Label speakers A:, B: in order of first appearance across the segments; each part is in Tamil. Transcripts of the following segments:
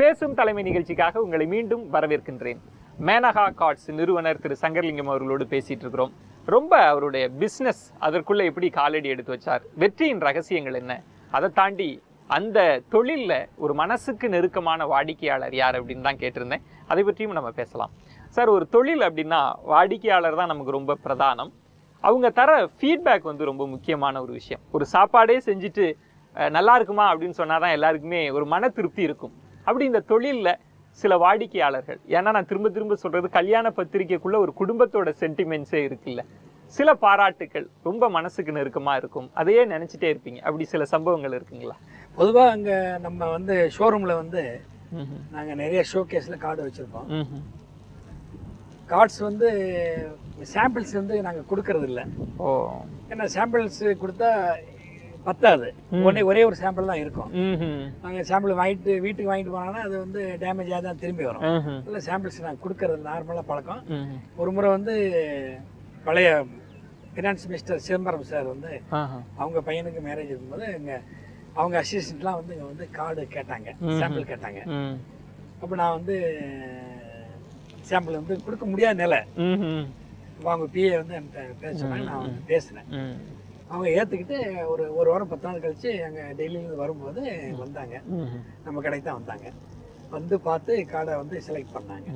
A: பேசும் தலைமை நிகழ்ச்சிக்காக உங்களை மீண்டும் வரவேற்கின்றேன். மேனகா கார்ட்ஸ் நிறுவனர் திரு சங்கர்லிங்கம் அவர்களோடு பேசிட்டு இருக்கிறோம். ரொம்ப அவருடைய பிஸ்னஸ் அதற்குள்ள எப்படி காலடி எடுத்து வச்சார், வெற்றியின் ரகசியங்கள் என்ன, அதை தாண்டி அந்த தொழில்ல ஒரு மனசுக்கு நெருக்கமான வாடிக்கையாளர் யார் அப்படின்னு தான் கேட்டிருந்தேன். அதை பற்றியும் நம்ம பேசலாம். சார், ஒரு தொழில் அப்படின்னா வாடிக்கையாளர் தான் நமக்கு ரொம்ப பிரதானம். அவங்க தர ஃபீட்பேக் வந்து ரொம்ப முக்கியமான ஒரு விஷயம். ஒரு சாப்பாடே செஞ்சுட்டு நல்லா இருக்குமா அப்படின்னு சொன்னாதான் எல்லாருக்குமே ஒரு மன திருப்தி இருக்கும். அப்படி இந்த தொழிலில் சில வாடிக்கையாளர்கள், ஏன்னா நான் திரும்ப திரும்ப சொல்றது, கல்யாண பத்திரிக்கைக்குள்ள ஒரு குடும்பத்தோட சென்டிமெண்ட்ஸே இருக்குல்ல, சில பாராட்டுக்கள் ரொம்ப மனசுக்கு நெருக்கமாக இருக்கும், அதையே நினச்சிட்டே இருப்பீங்க. அப்படி சில சம்பவங்கள் இருக்குங்களா?
B: பொதுவாக அங்கே நம்ம வந்து ஷோரூமில் வந்து நாங்கள் நிறைய ஷோ கேஸில் கார்டு வச்சுருப்போம். கார்ட்ஸ் வந்து சாம்பிள்ஸ் வந்து நாங்கள் கொடுக்கறது இல்லை. ஏன்னா சாம்பிள்ஸ் கொடுத்தா பத்தாது, ஒரே ஒரு சாம்பிள் தான் இருக்கும். நாங்கள் சாம்பிள் வாங்கிட்டு வீட்டுக்கு வாங்கிட்டு போனோம்னா அது வந்து டேமேஜ் ஆகி தான் திரும்பி வரும். இல்லை சாம்பிள்ஸ் நாங்கள் கொடுக்கறது நார்மலாக பழக்கம். ஒரு முறை வந்து பழைய ஃபினான்ஸ் மினிஸ்டர் சிதம்பரம் சார் வந்து அவங்க பையனுக்கு மேரேஜ் இருக்கும்போது அவங்க அசிஸ்டன்ட்லாம் வந்து இங்கே வந்து கார்டு கேட்டாங்க, சாம்பிள் கேட்டாங்க. அப்போ நான் வந்து சாம்பிள் வந்து கொடுக்க முடியாத நிலை. அவங்க பிஏ வந்து என்கிட்ட பேச சொன்னாங்க, நான் வந்து பேசினேன். அவங்க ஏற்றுக்கிட்டு ஒரு வாரம் 10 நாள் கழித்து அங்கே டெல்லியிலேருந்து வரும்போது வந்தாங்க, நம்ம கடைக்கு தான் வந்தாங்க. வந்து பார்த்து கார்டை வந்து செலக்ட் பண்ணாங்க.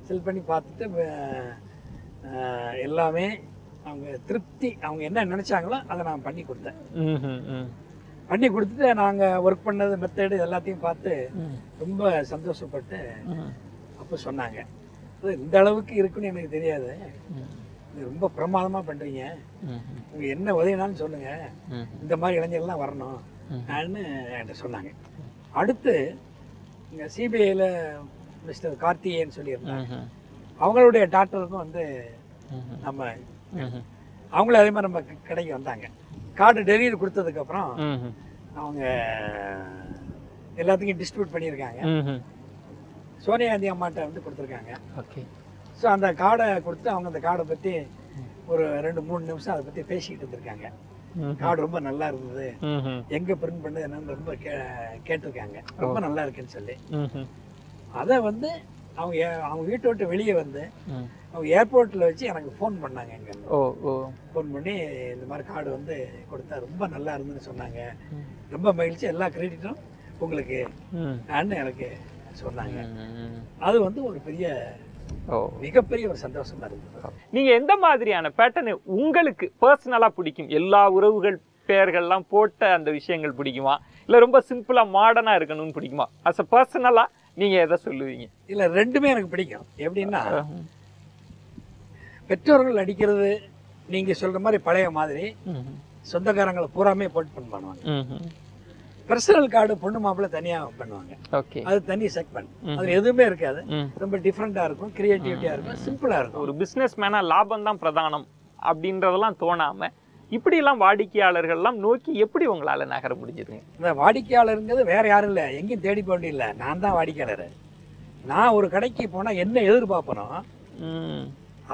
B: செலக்ட் பண்ணி பார்த்துட்டு எல்லாமே அவங்க திருப்தி, அவங்க என்ன நினச்சாங்களோ அதை நான் பண்ணி கொடுத்தேன். பண்ணி கொடுத்துட்டு நாங்கள் ஒர்க் பண்ணது மெத்தடு எல்லாத்தையும் பார்த்து ரொம்ப சந்தோஷப்பட்டு அப்போ சொன்னாங்க, இந்த அளவுக்கு இருக்குன்னு எனக்கு தெரியாது, ரொம்ப பிரமாதமாக பண்ணுறீங்க, உங்கள் என்ன உதவினாலும் சொல்லுங்கள், இந்த மாதிரி இளைஞர்கள்லாம் வரணும் அப்படின்னு என்கிட்ட சொன்னாங்க. அடுத்து இங்கே சிபிஐயில் மிஸ்டர் கார்த்திகேயன் சொல்லியிருந்தாங்க, அவங்களுடைய டாக்டருக்கும் வந்து நம்ம அவங்களும் அதே மாதிரி நம்ம கடைக்கு வந்தாங்க. கார்டு டெலிவரி கொடுத்ததுக்கப்புறம் அவங்க எல்லாத்துக்கும் டிஸ்ட்ரிபியூட் பண்ணியிருக்காங்க. சோனியா காந்தி அம்மாட்ட வந்து கொடுத்துருக்காங்க. ஸோ அந்த கார்டை கொடுத்துட்டு அவங்க அந்த கார்டை பற்றி ஒரு 2-3 நிமிஷம் அதை பற்றி பேசிக்கிட்டு இருந்திருக்காங்க. கார்டு ரொம்ப நல்லா இருந்தது, எங்கே பிரிண்ட் பண்ணது என்னன்னு ரொம்ப கேட்டிருக்காங்க, ரொம்ப நல்லா இருக்குன்னு சொல்லி. அதை வந்து அவங்க வீட்டை விட்டு வெளியே வந்து அவங்க ஏர்போர்ட்டில் வச்சு எனக்கு ஃபோன் பண்ணாங்க. எங்கே ஃபோன் பண்ணி இந்த மாதிரி கார்டு வந்து கொடுத்தா ரொம்ப நல்லா இருந்துன்னு சொன்னாங்க, ரொம்ப மகிழ்ச்சி, எல்லா கிரெடிட்டும் உங்களுக்கு நான் எனக்கு சொன்னாங்க. அது வந்து ஒரு பெரிய மிகப்பெரிய ஒரு சந்தோஷமா இருந்தது.
A: நீங்க எந்த மாதிரியான பேட்டர்ன் உங்களுக்கு பர்சனலா பிடிக்கும்? எல்லா உறவுகள் பெயர்கள்லாம் போட்ட அந்த விஷயங்கள் பிடிக்குமா, இல்ல ரொம்ப சிம்பிளா மாடர்னா இருக்கணும்னு பிடிக்குமா? அஸ் அ பர்சனலா நீங்க எதை சொல்லுவீங்க?
B: இல்ல, ரெண்டுமே எனக்கு பிடிக்கும். எப்படின்னா, பெற்றோர்கள் அடிக்கிறது நீங்க சொல்ற மாதிரி பழைய மாதிரி சொந்தக்காரங்களை பூராமே போட்டு பண்ணுவாங்க. பர்சனல் கார்டு பொண்ணு மாப்பிள்ள தனியா பண்ணுவாங்க, அது தனி செக்மெண்ட், அது எதுவுமே இருக்காது, ரொம்ப டிஃப்ரெண்டா இருக்கும், கிரியேட்டிவிட்டியா இருக்கும், சிம்பிளா இருக்கும்.
A: ஒரு பிசினஸ் மேனா லாபம் தான் பிரதானம் அப்படின்றதெல்லாம் தோணாம இப்படி எல்லாம் வாடிக்கையாளர்கள்லாம் நோக்கி எப்படி உங்களால நகர முடிஞ்சதுங்க?
B: இந்த வாடிக்கையாளருங்கிறது வேற யாரும் இல்லை, எங்கேயும் தேடி போக வேண்டிய இல்லை, நான் தான் வாடிக்கையாளர். நான் ஒரு கடைக்கு போனா என்ன எதிர்பார்ப்பனோ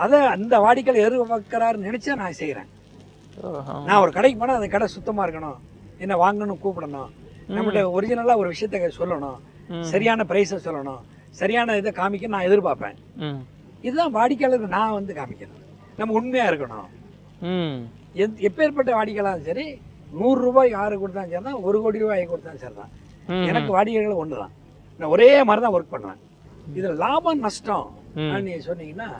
B: அதை அந்த வாடிக்கையாளர் எதிர்பார்க்கிறாருன்னு நினைச்சா நான் செய்யறேன். நான் ஒரு கடைக்கு போனா அந்த கடை சுத்தமா இருக்கணும், என்ன வாங்கணும் கூப்பிடணும், நம்மகிட்ட ஒரிஜினலா ஒரு விஷயத்த சொல்லணும், சரியான பிரைஸை சொல்லணும், சரியான இதை காமிக்க நான் எதிர்பார்ப்பேன். இதுதான் வாடிக்கையாளருக்கு நான் வந்து காமிக்கணும். நம்ம உண்மையா இருக்கணும். எப்பேற்பட்ட வாடிக்கையாளரும் சரி, 100 ரூபாய் யாரு கொடுத்தாலும் சரி தான், 1 கோடி ரூபாய் கொடுத்தாலும் சரி தான், எனக்கு வாடிக்கையாளர் ஒண்ணுதான். நான் ஒரே மாதிரி தான் ஒர்க் பண்ணுவேன். இதுல லாபம் நஷ்டம் நீங்க சொன்னீங்கன்னா,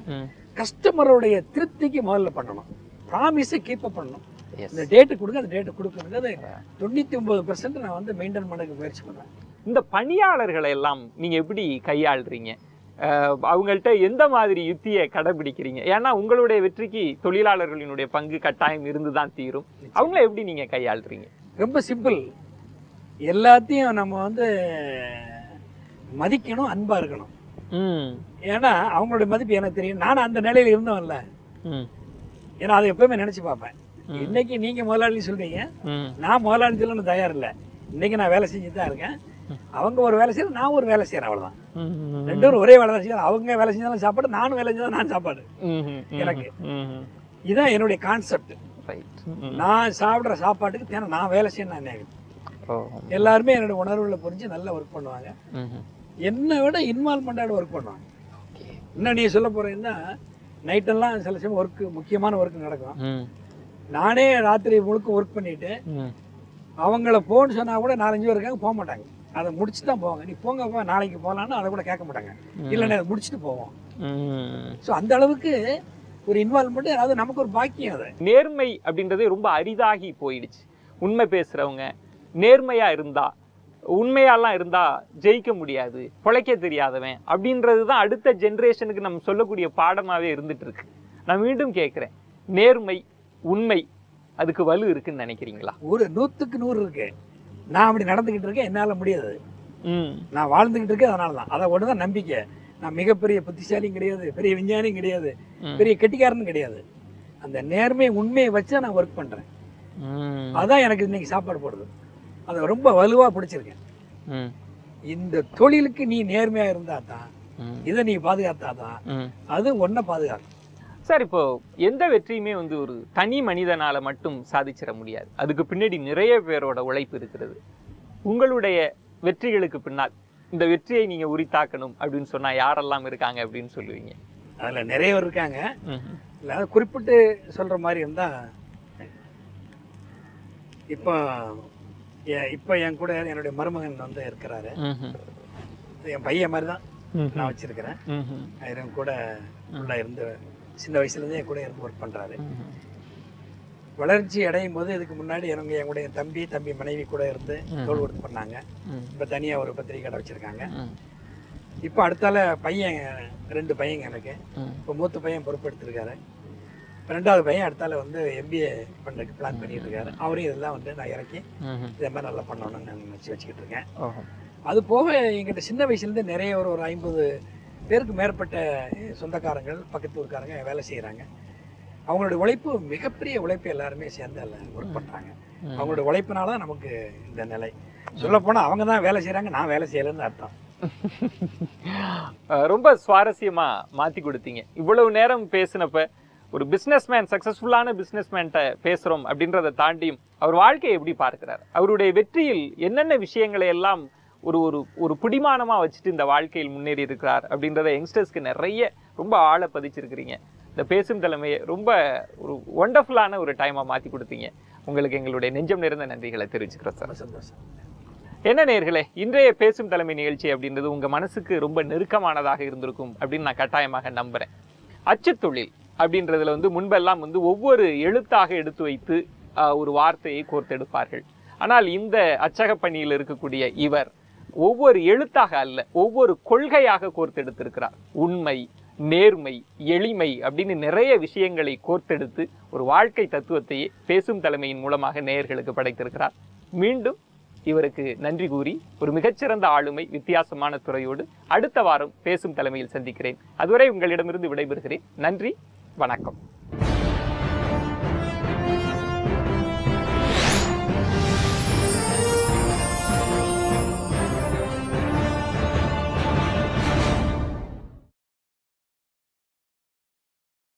B: கஸ்டமருடைய திருப்திக்கு முதல்ல பண்ணணும், ப்ராமிஸை கீப் அப் பண்ணணும். இந்த டேட்டு கொடுங்க, அந்த டேட்டு கொடுக்குறது 99% நான் வந்து மெயின்டைன் பண்ண முயற்சி பண்ணுறேன்.
A: இந்த பணியாளர்களை எல்லாம் நீங்க எப்படி கையாளுறீங்க? அவங்கள்ட்ட எந்த மாதிரி யுத்தியை கடைபிடிக்கிறீங்க? ஏன்னா உங்களுடைய வெற்றிக்கு தொழிலாளர்களினுடைய பங்கு கட்டாயம் இருந்துதான் தீரும். அவங்கள எப்படி நீங்க கையாளுறீங்க?
B: ரொம்ப சிம்பிள், எல்லாத்தையும் நம்ம வந்து மதிக்கணும், அன்பா இருக்கணும். ஏன்னா அவங்களுடைய மதிப்பு எனக்கு தெரியும், நானும் அந்த நிலையில இருந்தவன்ல. ஏன்னா அதை எப்பவுமே நினைச்சு பார்ப்பேன். இன்னைக்கு நீங்க முதலாளி சொல்றீங்க, நான் முதலாளி சொல்ல தயார் இல்லை. இன்னைக்கு நான் வேலை செஞ்சுட்டு தான் இருக்கேன், அவங்க ஒரு வேலை செய்யற, நான் ஒரு வேலை செய்யறேன், அவ்வளவுதான். 2 பேரும் ஒரே வேலை தான் செய்யறோம். அவங்க வேலை செஞ்சாலும் சாப்பாடு, நானும் வேலை செஞ்சாலும் நான் சாப்பாடு. எனக்கு இதுதான் என்னுடைய கான்செப்ட். நான் சாப்பிட்ற சாப்பாட்டுக்கு தேவை நான் வேலை செய்யணும். எல்லாருமே என்னோட உணர்வுகளை புரிஞ்சு நல்லா ஒர்க் பண்ணுவாங்க. என்னை விட இன்வால்மெண்ட்டாக ஒர்க் பண்ணுவாங்க. இன்னும் நீ சொல்ல போகிறீங்கன்னா நைட்டெல்லாம் சில சமயம் ஒர்க்கு, முக்கியமான ஒர்க்கு நடக்கும். நானே ராத்திரி முழுக்க ஒர்க் பண்ணிவிட்டு அவங்கள போன்னு சொன்னால் கூட 4-5 பேர் இருக்காங்க, போக மாட்டாங்க. அதை முடிச்சுட்டு தான் போவாங்க. நீ போங்கப்பா நாளைக்கு போகலான்னு அதை கூட கேட்க மாட்டாங்க. இல்லைன்னா அதை முடிச்சுட்டு போவோம். ஸோ அந்த அளவுக்கு ஒரு இன்வால்மெண்ட், அதாவது நமக்கு ஒரு பாக்கியம். அது
A: நேர்மை அப்படின்றதே ரொம்ப அரிதாகி போயிடுச்சு. உண்மை பேசுறவங்க நேர்மையா இருந்தா, உண்மையாலாம் இருந்தா ஜெயிக்க முடியாது, பொழைக்க தெரியாதவன் அப்படின்றது தான் அடுத்த ஜென்ரேஷனுக்கு நம்ம சொல்லக்கூடிய பாடமாவே இருந்துட்டு இருக்கு. நான் மீண்டும் கேட்கிறேன், நேர்மை, உண்மை, அதுக்கு வலு இருக்குன்னு நினைக்கிறீங்களா?
B: ஒரு 100க்கு 100 இருக்கு. நான் அப்படி நடந்துகிட்டு இருக்கேன், என்னால முடியாது. நான் வாழ்ந்துகிட்டு இருக்கேன், அதனால தான். அதை ஒண்ணுதான் நம்பிக்கை. நான் மிகப்பெரிய புத்திசாலியும் கிடையாது, பெரிய விஞ்ஞானியும் கிடையாது, பெரிய கெட்டிக்காரனும் கிடையாது. அந்த நேர்மை உண்மையை வச்சு நான் ஒர்க் பண்றேன். அதான் எனக்கு இன்னைக்கு சாப்பாடு போடுது. அதை ரொம்ப வலுவா பிடிச்சிருக்கேன். இந்த தொழிலுக்கு நீ நேர்மையா இருந்தா தான், இதை நீ பாதுகாத்தா தான் அது ஒன்ன பாதுகாக்கும்.
A: சார், இப்போ எந்த வெற்றியுமே வந்து ஒரு தனி மனிதனால மட்டும் சாதிச்சிட முடியாது. அதுக்கு பின்னாடி நிறைய பேரோட உழைப்பு இருக்கிறது. உங்களுடைய வெற்றிகளுக்கு பின்னால் இந்த வெற்றியை நீங்க உரித்தாக்கணும் அப்படின்னு சொன்னா யாரெல்லாம் இருக்காங்க அப்படின்னு சொல்லுவீங்க?
B: அதுல நிறைய பேர் இருக்காங்க. இல்ல குறிப்பிட்டு சொல்ற மாதிரி இருந்தா, இப்போ என் கூட என்னுடைய மருமகன் வந்து இருக்கிறாரு. என் பையன் மாதிரி தான் நான் வச்சிருக்கிறேன். என் கூட உள்ள இருந்து சின்ன வயசுலேருந்தே என் கூட இருந்து ஒர்க் பண்ணுறாரு. வளர்ச்சி அடையும் போது இதுக்கு முன்னாடி என்னுடைய தம்பி மனைவி கூட இருந்து தோல் ஒர்க் பண்ணாங்க. இப்போ தனியாக ஒரு பத்திரிகை கடை வச்சுருக்காங்க. இப்போ அடுத்தால பையன் 2 பையங்க எனக்கு. இப்போ மூத்த பையன் பொறுப்பெடுத்திருக்காரு. 2வது பையன் அடுத்தால வந்து MBA பண்ணுறதுக்கு பிளான் பண்ணிட்டு இருக்காரு. அவரையும் இதெல்லாம் வந்து நான் இறக்கி இதே மாதிரி நல்லா பண்ணணும்னு நான் வச்சுக்கிட்டு இருக்கேன். அது போக எங்கிட்ட சின்ன வயசுலேருந்து நிறைய ஒரு 50 பேருக்கு மேற்பட்ட சொந்தக்காரங்கள், பக்கத்து ஊருக்காரங்க வேலை செய்கிறாங்க. அவங்களுடைய உழைப்பு மிகப்பெரிய உழைப்பு, எல்லாருமே சேர்ந்து ஒர்க் பண்ணுறாங்க. அவங்களுடைய உழைப்பினால தான் நமக்கு இந்த நிலை. சொல்லப்போனால் அவங்க தான் வேலை செய்கிறாங்க, நான் வேலை செய்யலைன்னு அர்த்தம்.
A: ரொம்ப சுவாரஸ்யமா மாற்றி கொடுத்தீங்க. இவ்வளவு நேரம் பேசினப்ப ஒரு பிஸ்னஸ்மேன், சக்ஸஸ்ஃபுல்லான பிஸ்னஸ்மேன்ட்ட பேசுகிறோம் அப்படின்றத தாண்டியும் அவர் வாழ்க்கையை எப்படி பார்க்கிறார், அவருடைய வெற்றியில் என்னென்ன விஷயங்களை எல்லாம் ஒரு ஒரு ஒரு பிடிமானமாக வச்சுட்டு இந்த வாழ்க்கையில் முன்னேறி இருக்கிறார் அப்படின்றத யங்ஸ்டர்ஸ்க்கு நிறைய ரொம்ப ஆழ பதிச்சிருக்கிறீங்க. இந்த பேசும் தலைமையை ரொம்ப ஒரு ஒண்டர்ஃபுல்லான ஒரு டைமாக மாற்றி கொடுத்தீங்க. உங்களுக்கு எங்களுடைய நெஞ்சம் நிறைந்த நன்றிகளை தெரிவிச்சுக்கிறோம் சார்.
B: சந்தோஷம்.
A: என்ன நேயர்களே, இன்றைய பேசும் தலைமை நிகழ்ச்சி அப்படின்றது உங்கள் மனசுக்கு ரொம்ப நெருக்கமானதாக இருந்திருக்கும் அப்படின்னு நான் கட்டாயமாக நம்புகிறேன். அச்சுத்தொழில் அப்படின்றதுல வந்து முன்பெல்லாம் வந்து ஒவ்வொரு எழுத்தாக எடுத்து வைத்து ஒரு வார்த்தையை கோர்த்தெடுப்பார்கள். ஆனால் இந்த அச்சக பணியில் இருக்கக்கூடிய இவர் ஒவ்வொரு எழுத்தாக அல்ல, ஒவ்வொரு கொள்கையாக கோர்த்தெடுத்திருக்கிறார். உண்மை, நேர்மை, எளிமை அப்படின்னு நிறைய விஷயங்களை கோர்த்தெடுத்து ஒரு வாழ்க்கை தத்துவத்தையே பேசும் தலைமையின் மூலமாக நேயர்களுக்கு படைத்திருக்கிறார். மீண்டும் இவருக்கு நன்றி கூறி ஒரு மிகச்சிறந்த ஆளுமை, வித்தியாசமான துறையோடு அடுத்த வாரம் பேசும் தலைமையில் சந்திக்கிறேன். அதுவரை உங்களிடமிருந்து விடைபெறுகிறேன். நன்றி, வணக்கம்.